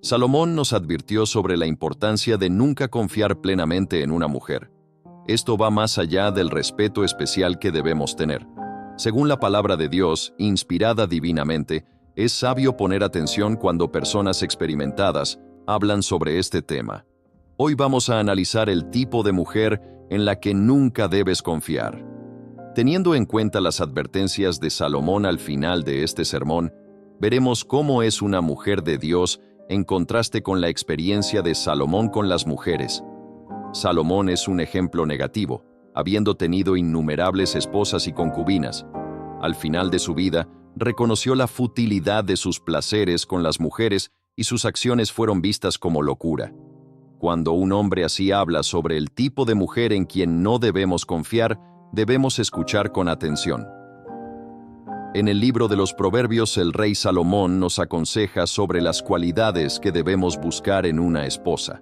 Salomón nos advirtió sobre la importancia de nunca confiar plenamente en una mujer. Esto va más allá del respeto especial que debemos tener. Según la palabra de Dios, inspirada divinamente, es sabio poner atención cuando personas experimentadas hablan sobre este tema. Hoy vamos a analizar el tipo de mujer en la que nunca debes confiar. Teniendo en cuenta las advertencias de Salomón al final de este sermón, veremos cómo es una mujer de Dios en contraste con la experiencia de Salomón con las mujeres. Salomón es un ejemplo negativo, habiendo tenido innumerables esposas y concubinas. Al final de su vida, reconoció la futilidad de sus placeres con las mujeres y sus acciones fueron vistas como locura. Cuando un hombre así habla sobre el tipo de mujer en quien no debemos confiar, debemos escuchar con atención. En el libro de los Proverbios, el rey Salomón nos aconseja sobre las cualidades que debemos buscar en una esposa.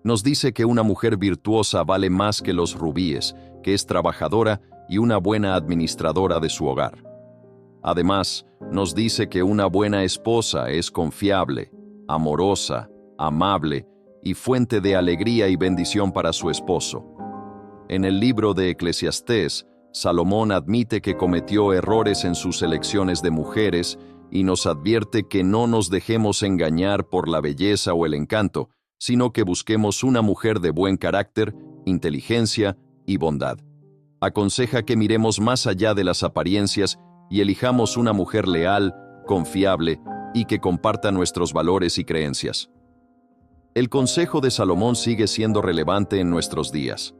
Nos dice que una mujer virtuosa vale más que los rubíes, que es trabajadora y una buena administradora de su hogar. Además, nos dice que una buena esposa es confiable, amorosa, amable y fuente de alegría y bendición para su esposo. En el libro de Eclesiastés, Salomón admite que cometió errores en sus elecciones de mujeres y nos advierte que no nos dejemos engañar por la belleza o el encanto, sino que busquemos una mujer de buen carácter, inteligencia y bondad. Aconseja que miremos más allá de las apariencias y elijamos una mujer leal, confiable y que comparta nuestros valores y creencias. El consejo de Salomón sigue siendo relevante en nuestros días.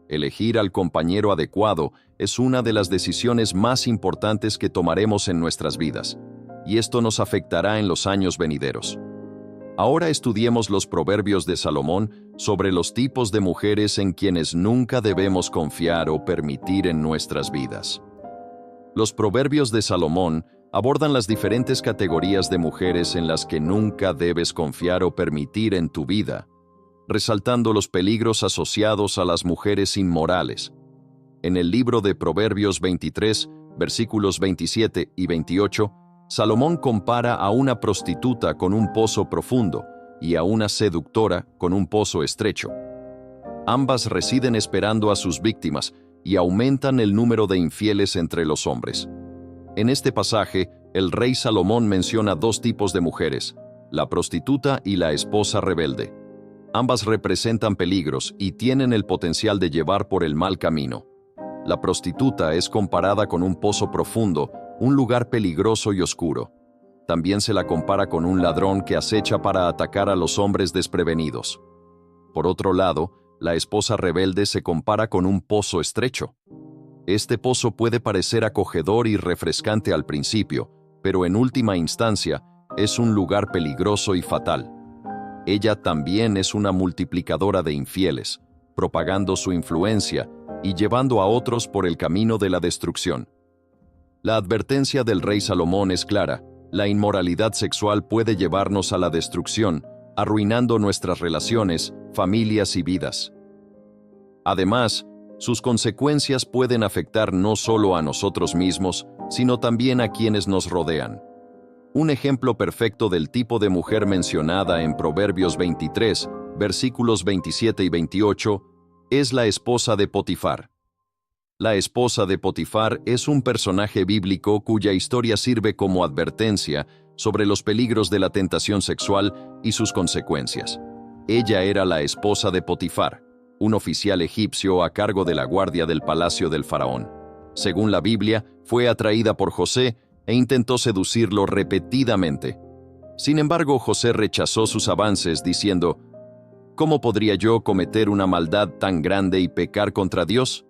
Elegir al compañero adecuado es una de las decisiones más importantes que tomaremos en nuestras vidas, y esto nos afectará en los años venideros. Ahora estudiemos los proverbios de Salomón sobre los tipos de mujeres en quienes nunca debemos confiar o permitir en nuestras vidas. Los proverbios de Salomón abordan las diferentes categorías de mujeres en las que nunca debes confiar o permitir en tu vida, resaltando los peligros asociados a las mujeres inmorales. En el libro de Proverbios 23, versículos 27 y 28, Salomón compara a una prostituta con un pozo profundo y a una seductora con un pozo estrecho. Ambas residen esperando a sus víctimas y aumentan el número de infieles entre los hombres. En este pasaje, el rey Salomón menciona dos tipos de mujeres, la prostituta y la esposa rebelde. Ambas representan peligros y tienen el potencial de llevar por el mal camino. La prostituta es comparada con un pozo profundo, un lugar peligroso y oscuro. También se la compara con un ladrón que acecha para atacar a los hombres desprevenidos. Por otro lado, la esposa rebelde se compara con un pozo estrecho. Este pozo puede parecer acogedor y refrescante al principio, pero en última instancia es un lugar peligroso y fatal. Ella también es una multiplicadora de infieles, propagando su influencia y llevando a otros por el camino de la destrucción. La advertencia del rey Salomón es clara: la inmoralidad sexual puede llevarnos a la destrucción, arruinando nuestras relaciones, familias y vidas. Además, sus consecuencias pueden afectar no solo a nosotros mismos, sino también a quienes nos rodean. Un ejemplo perfecto del tipo de mujer mencionada en Proverbios 23, versículos 27 y 28, es la esposa de Potifar. La esposa de Potifar es un personaje bíblico cuya historia sirve como advertencia sobre los peligros de la tentación sexual y sus consecuencias. Ella era la esposa de Potifar, un oficial egipcio a cargo de la guardia del palacio del faraón. Según la Biblia, fue atraída por José e intentó seducirlo repetidamente. Sin embargo, José rechazó sus avances diciendo: ¿cómo podría yo cometer una maldad tan grande y pecar contra Dios?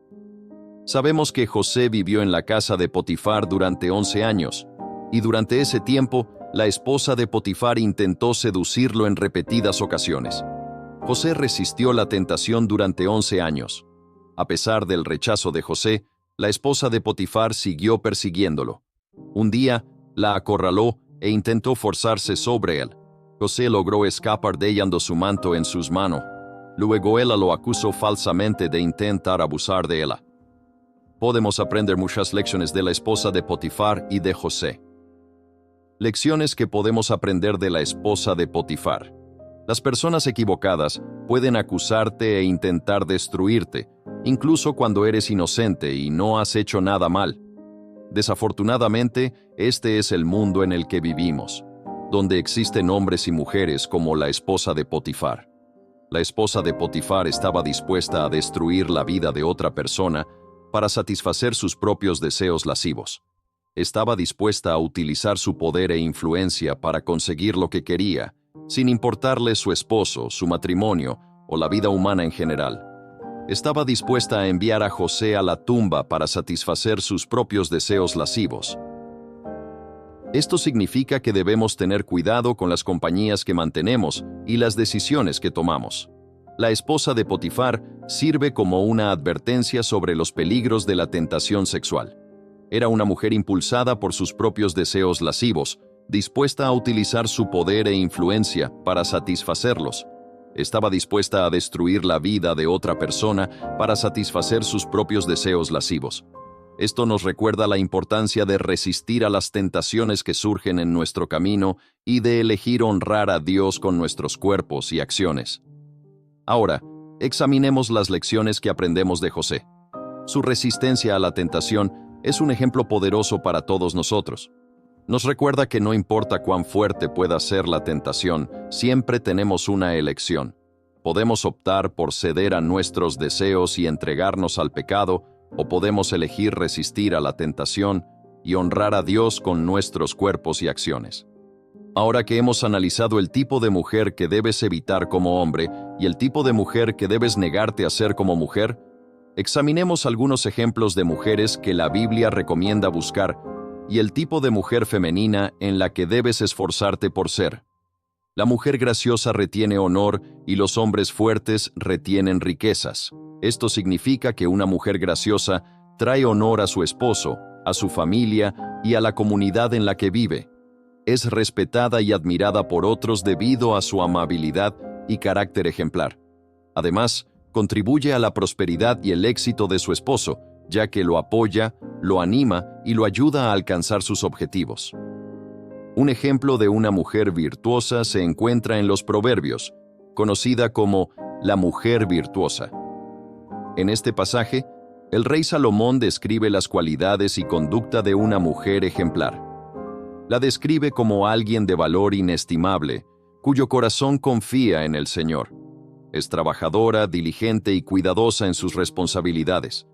Sabemos que José vivió en la casa de Potifar durante 11 años, y durante ese tiempo, la esposa de Potifar intentó seducirlo en repetidas ocasiones. José resistió la tentación durante 11 años. A pesar del rechazo de José, la esposa de Potifar siguió persiguiéndolo. Un día, la acorraló e intentó forzarse sobre él. José logró escapar dejando su manto en sus manos. Luego ella lo acusó falsamente de intentar abusar de ella. Podemos aprender muchas lecciones de la esposa de Potifar y de José. Lecciones que podemos aprender de la esposa de Potifar. Las personas equivocadas pueden acusarte e intentar destruirte, incluso cuando eres inocente y no has hecho nada mal. Desafortunadamente, este es el mundo en el que vivimos, donde existen hombres y mujeres como la esposa de Potifar. La esposa de Potifar estaba dispuesta a destruir la vida de otra persona para satisfacer sus propios deseos lascivos. Estaba dispuesta a utilizar su poder e influencia para conseguir lo que quería, sin importarle su esposo, su matrimonio o la vida humana en general. Estaba dispuesta a enviar a José a la tumba para satisfacer sus propios deseos lascivos. Esto significa que debemos tener cuidado con las compañías que mantenemos y las decisiones que tomamos. La esposa de Potifar sirve como una advertencia sobre los peligros de la tentación sexual. Era una mujer impulsada por sus propios deseos lascivos, dispuesta a utilizar su poder e influencia para satisfacerlos. Estaba dispuesta a destruir la vida de otra persona para satisfacer sus propios deseos lascivos. Esto nos recuerda la importancia de resistir a las tentaciones que surgen en nuestro camino y de elegir honrar a Dios con nuestros cuerpos y acciones. Ahora, examinemos las lecciones que aprendemos de José. Su resistencia a la tentación es un ejemplo poderoso para todos nosotros. Nos recuerda que no importa cuán fuerte pueda ser la tentación, siempre tenemos una elección. Podemos optar por ceder a nuestros deseos y entregarnos al pecado, o podemos elegir resistir a la tentación y honrar a Dios con nuestros cuerpos y acciones. Ahora que hemos analizado el tipo de mujer que debes evitar como hombre y el tipo de mujer que debes negarte a ser como mujer, examinemos algunos ejemplos de mujeres que la Biblia recomienda buscar y el tipo de mujer femenina en la que debes esforzarte por ser. La mujer graciosa retiene honor y los hombres fuertes retienen riquezas. Esto significa que una mujer graciosa trae honor a su esposo, a su familia y a la comunidad en la que vive. Es respetada y admirada por otros debido a su amabilidad y carácter ejemplar. Además, contribuye a la prosperidad y el éxito de su esposo, ya que lo apoya, lo anima y lo ayuda a alcanzar sus objetivos. Un ejemplo de una mujer virtuosa se encuentra en los Proverbios, conocida como la mujer virtuosa. En este pasaje, el rey Salomón describe las cualidades y conducta de una mujer ejemplar. La describe como alguien de valor inestimable, cuyo corazón confía en el Señor. Es trabajadora, diligente y cuidadosa en sus responsabilidades.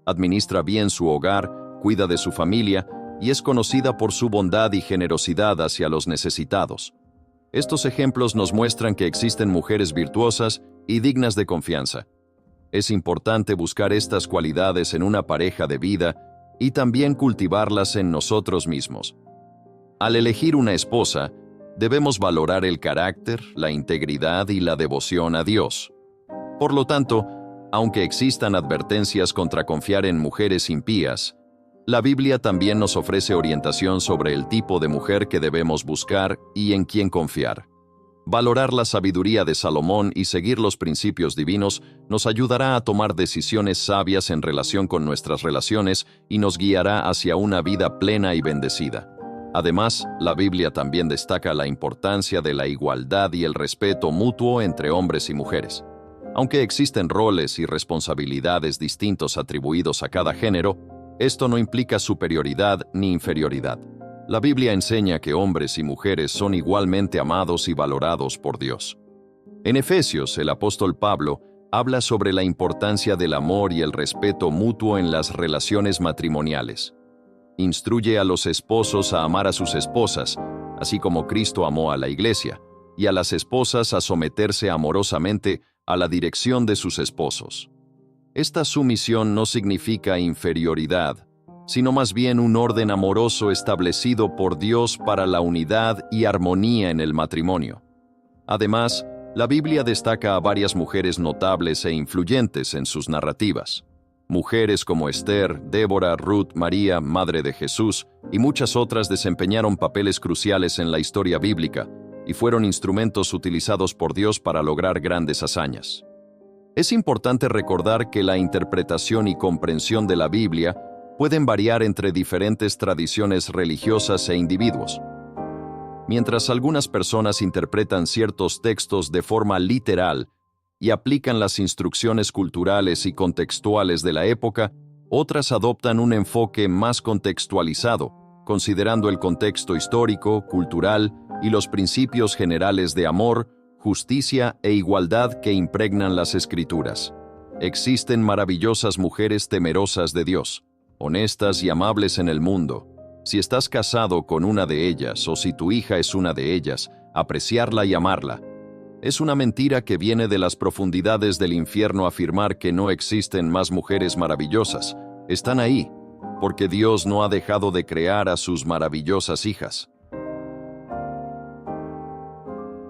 Administra bien su hogar, cuida de su familia y es conocida por su bondad y generosidad hacia los necesitados. Estos ejemplos nos muestran que existen mujeres virtuosas y dignas de confianza. Es importante buscar estas cualidades en una pareja de vida y también cultivarlas en nosotros mismos. Al elegir una esposa, debemos valorar el carácter, la integridad y la devoción a Dios. Por lo tanto, aunque existan advertencias contra confiar en mujeres impías, la Biblia también nos ofrece orientación sobre el tipo de mujer que debemos buscar y en quién confiar. Valorar la sabiduría de Salomón y seguir los principios divinos nos ayudará a tomar decisiones sabias en relación con nuestras relaciones y nos guiará hacia una vida plena y bendecida. Además, la Biblia también destaca la importancia de la igualdad y el respeto mutuo entre hombres y mujeres. Aunque existen roles y responsabilidades distintos atribuidos a cada género, esto no implica superioridad ni inferioridad. La Biblia enseña que hombres y mujeres son igualmente amados y valorados por Dios. En Efesios, el apóstol Pablo habla sobre la importancia del amor y el respeto mutuo en las relaciones matrimoniales. Instruye a los esposos a amar a sus esposas, así como Cristo amó a la Iglesia, y a las esposas a someterse amorosamente a la dirección de sus esposos. Esta sumisión no significa inferioridad, sino más bien un orden amoroso establecido por Dios para la unidad y armonía en el matrimonio. Además, la Biblia destaca a varias mujeres notables e influyentes en sus narrativas. Mujeres como Esther, Débora, Ruth, María, Madre de Jesús, y muchas otras desempeñaron papeles cruciales en la historia bíblica y fueron instrumentos utilizados por Dios para lograr grandes hazañas. Es importante recordar que la interpretación y comprensión de la Biblia pueden variar entre diferentes tradiciones religiosas e individuos. Mientras algunas personas interpretan ciertos textos de forma literal y aplican las instrucciones culturales y contextuales de la época, otras adoptan un enfoque más contextualizado, considerando el contexto histórico, cultural y los principios generales de amor, justicia e igualdad que impregnan las Escrituras. Existen maravillosas mujeres temerosas de Dios, honestas y amables en el mundo. Si estás casado con una de ellas o si tu hija es una de ellas, apreciarla y amarla. Es una mentira que viene de las profundidades del infierno afirmar que no existen más mujeres maravillosas. Están ahí, porque Dios no ha dejado de crear a sus maravillosas hijas.